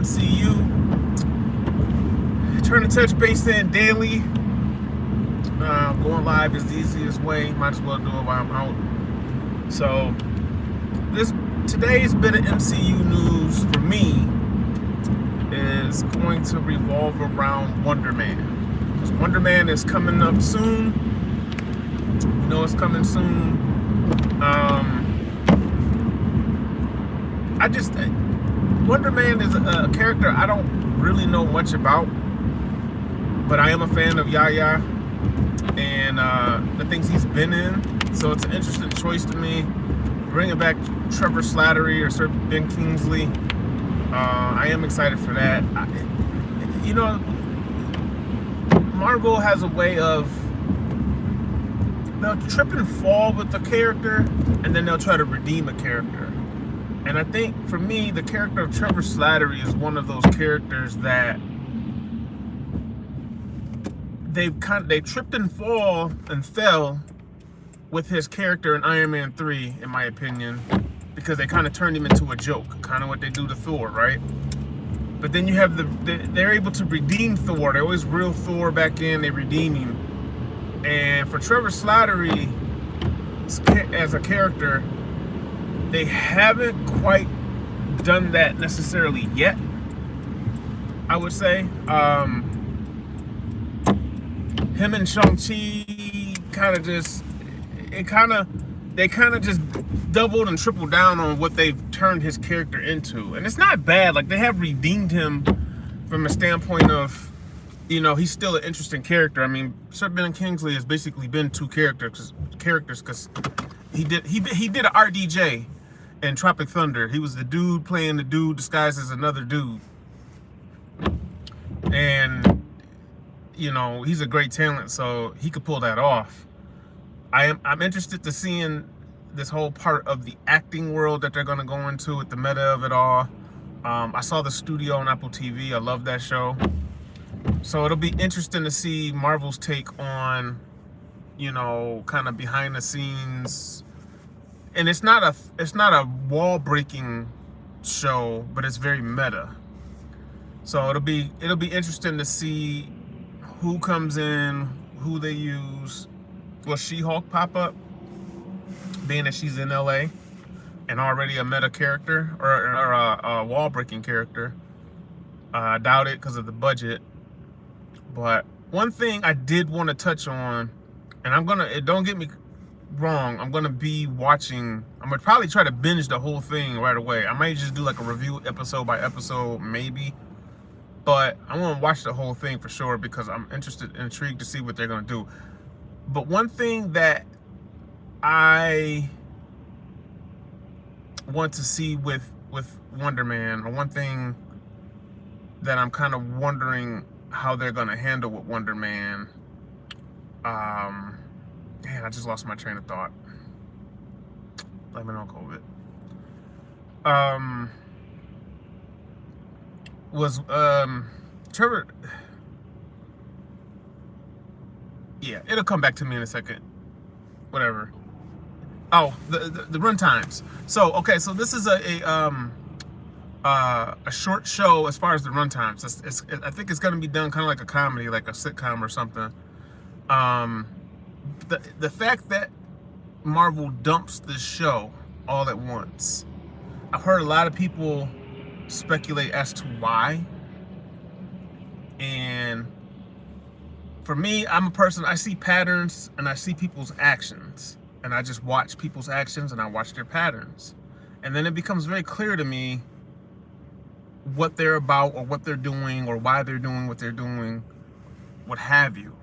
MCU. Trying to touch base in daily. Going live is the easiest way. Might as well do it while I'm out. So today's bit of MCU news for me is going to revolve around WonderMan. Because WonderMan is coming up soon. You know it's coming soon. WonderMan is a character I don't really know much about, but I am a fan of Yaya and the things he's been in. So it's an interesting choice to me. Bringing back Trevor Slattery or Sir Ben Kingsley, I am excited for that. Marvel has a way of they'll trip and fall with the character, and then they'll try to redeem a character. And I think for me, the character of Trevor Slattery is one of those characters that they tripped and fell with his character in Iron Man 3, in my opinion, because they kind of turned him into a joke, kind of what they do to Thor, right? But then you have they're able to redeem Thor. They always reel Thor back in, they redeem him. And for Trevor Slattery as a character, they haven't quite done that necessarily yet, I would say. Him and Shang-Chi they kind of just doubled and tripled down on what they've turned his character into. And it's not bad. Like, they have redeemed him from a standpoint of, he's still an interesting character. I mean, Sir Ben Kingsley has basically been two characters because he did a RDJ in Tropic Thunder. He was the dude playing the dude disguised as another dude. And, he's a great talent, so he could pull that off. I'm interested to seeing this whole part of the acting world that they're going to go into with the meta of it all. I saw The Studio on Apple TV. I love that show. So it'll be interesting to see Marvel's take on, kind of behind the scenes. And it's not a wall breaking show, but it's very meta. So it'll be interesting to see who comes in, who they use. Will She-Hulk pop up, being that she's in LA and already a meta character or a wall breaking character? I doubt it because of the budget. But one thing I did want to touch on, and don't get me wrong, I'm gonna probably try to binge the whole thing right away. I might just do like a review episode by episode, maybe, but I want to watch the whole thing for sure because I'm intrigued to see what they're gonna do. But one thing that I want to see with WonderMan, or one thing that I'm kind of wondering how they're gonna handle with WonderMan. Man, I just lost my train of thought. Blame it on COVID. Was Trevor? Yeah, it'll come back to me in a second. Whatever. Oh, the run times. So this is a short show as far as the run times. I think it's gonna be done kind of like a comedy, like a sitcom or something. The fact that Marvel dumps this show all at once, I've heard a lot of people speculate as to why. And for me, I'm a person, I see patterns and I see people's actions. And I just watch people's actions and I watch their patterns. And then it becomes very clear to me what they're about or what they're doing or why they're doing what they're doing, what have you.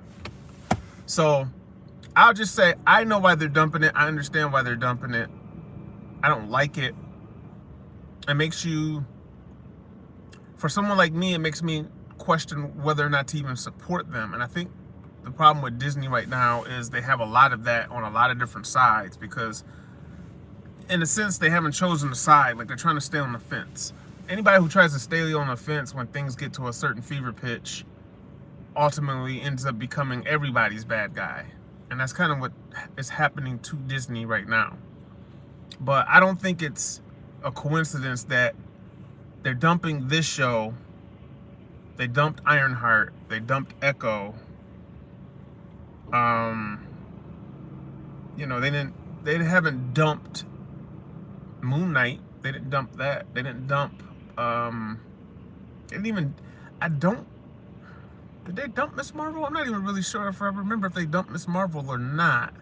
So I'll just say, I know why they're dumping it. I understand why they're dumping it. I don't like it. It makes you, for someone like me, it makes me question whether or not to even support them. And I think the problem with Disney right now is they have a lot of that on a lot of different sides, because in a sense they haven't chosen a side. Like, they're trying to stay on the fence. Anybody who tries to stay on the fence when things get to a certain fever pitch ultimately ends up becoming everybody's bad guy. And that's kind of what is happening to Disney right now. But I don't think it's a coincidence that they're dumping this show. They dumped Ironheart. They dumped Echo. You know, they haven't dumped Moon Knight. They didn't dump that. They didn't dump they didn't even I don't did they dump Miss Marvel? I'm not even really sure if I remember if they dumped Miss Marvel or not.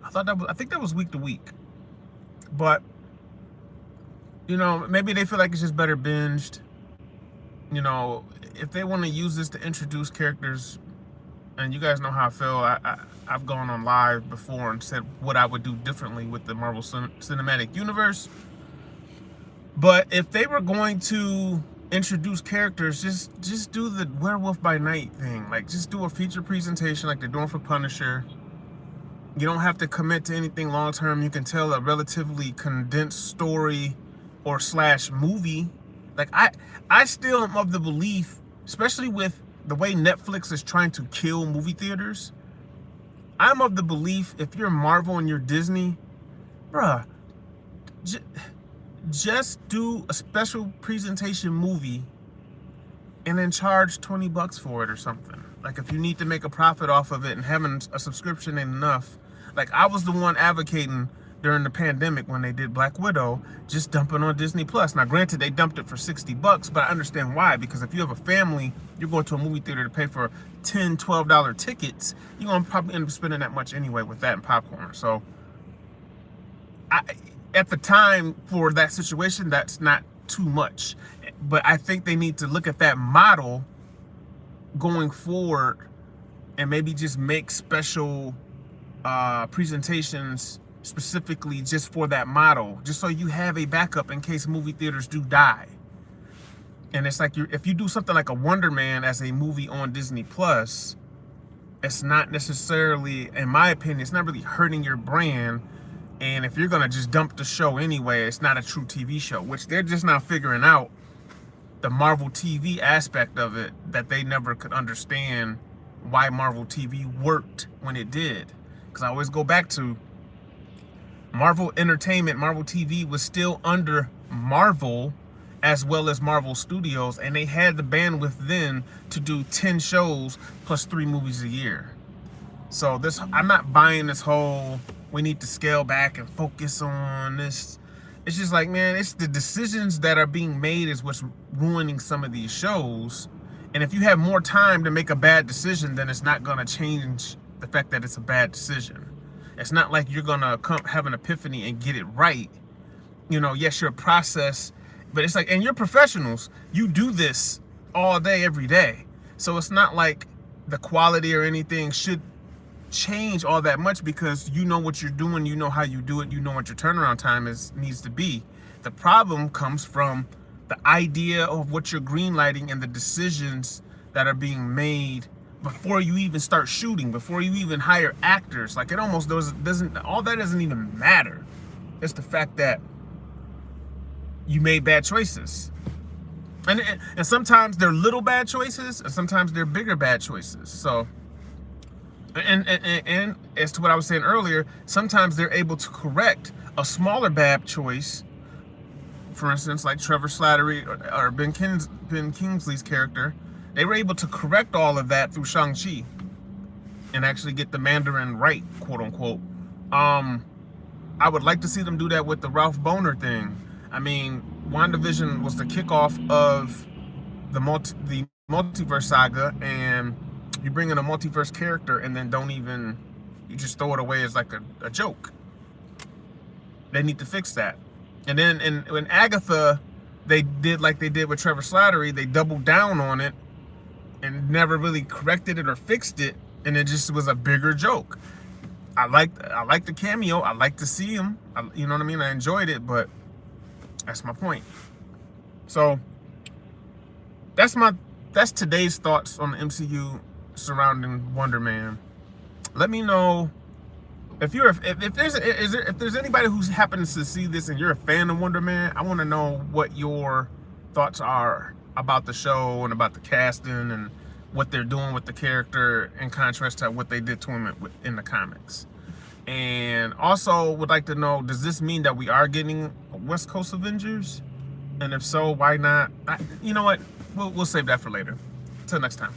I think that was week to week. But you know, maybe they feel like it's just better binged. You know, if they want to use this to introduce characters, and you guys know how I feel, I've gone on live before and said what I would do differently with the Marvel Cinematic Universe. But if they were going to introduce characters, just do the Werewolf by Night thing. Like, just do a feature presentation like they're doing for Punisher. You don't have to commit to anything long term. You can tell a relatively condensed story or / movie. Like, I still am of the belief, especially with the way Netflix is trying to kill movie theaters, I'm of the belief if you're Marvel and you're Disney, bruh, just do a special presentation movie and then charge $20 for it or something. Like, if you need to make a profit off of it and having a subscription ain't enough. Like, I was the one advocating during the pandemic when they did Black Widow, just dumping on Disney Plus. Now, granted, they dumped it for $60, but I understand why. Because if you have a family, you're going to a movie theater to pay for $10, $12 tickets, you're going to probably end up spending that much anyway with that and popcorn. So, at the time for that situation, that's not too much. But I think they need to look at that model going forward and maybe just make special presentations specifically just for that model, just so you have a backup in case movie theaters do die. And it's like, if you do something like a WonderMan as a movie on Disney Plus, it's not necessarily, in my opinion, it's not really hurting your brand. And if you're gonna just dump the show anyway, it's not a true TV show, which they're just now figuring out the Marvel TV aspect of it, that they never could understand why Marvel TV worked when it did. Because I always go back to Marvel Entertainment, Marvel TV was still under Marvel as well as Marvel Studios, and they had the bandwidth then to do 10 shows plus 3 movies a year. So I'm not buying this whole, we need to scale back and focus on this. It's just like, man, it's the decisions that are being made is what's ruining some of these shows. And if you have more time to make a bad decision, then it's not gonna change the fact that it's a bad decision. It's not like you're gonna have an epiphany and get it right. You know, yes, you're a process, but it's like, and you're professionals. You do this all day, every day. So it's not like the quality or anything should change all that much, because you know what you're doing, you know how you do it, you know what your turnaround time needs to be. The problem comes from the idea of what you're greenlighting and the decisions that are being made before you even start shooting, before you even hire actors. Like, it almost doesn't all that doesn't even matter. It's the fact that you made bad choices. And sometimes they're little bad choices, and sometimes they're bigger bad choices. So, and as to what I was saying earlier, sometimes they're able to correct a smaller bad choice. For instance, like Trevor Slattery or Ben Kingsley's character, they were able to correct all of that through Shang-Chi and actually get the Mandarin right, quote unquote. I would like to see them do that with the Ralph Boner thing. I mean, WandaVision was the kickoff of the multiverse saga, and you bring in a multiverse character and then you just throw it away as like a joke. They need to fix that. And then when Agatha, they did like they did with Trevor Slattery, they doubled down on it and never really corrected it or fixed it, and it just was a bigger joke. I like the cameo. I like to see him. You know what I mean? I enjoyed it, but that's my point. So that's today's thoughts on the MCU surrounding WonderMan. Let me know if there's anybody who happens to see this and you're a fan of WonderMan. I want to know what your thoughts are about the show and about the casting and what they're doing with the character in contrast to what they did to him in the comics. And also would like to know, does this mean that we are getting West Coast Avengers? And if so, why not? You know what? We'll save that for later. Till next time.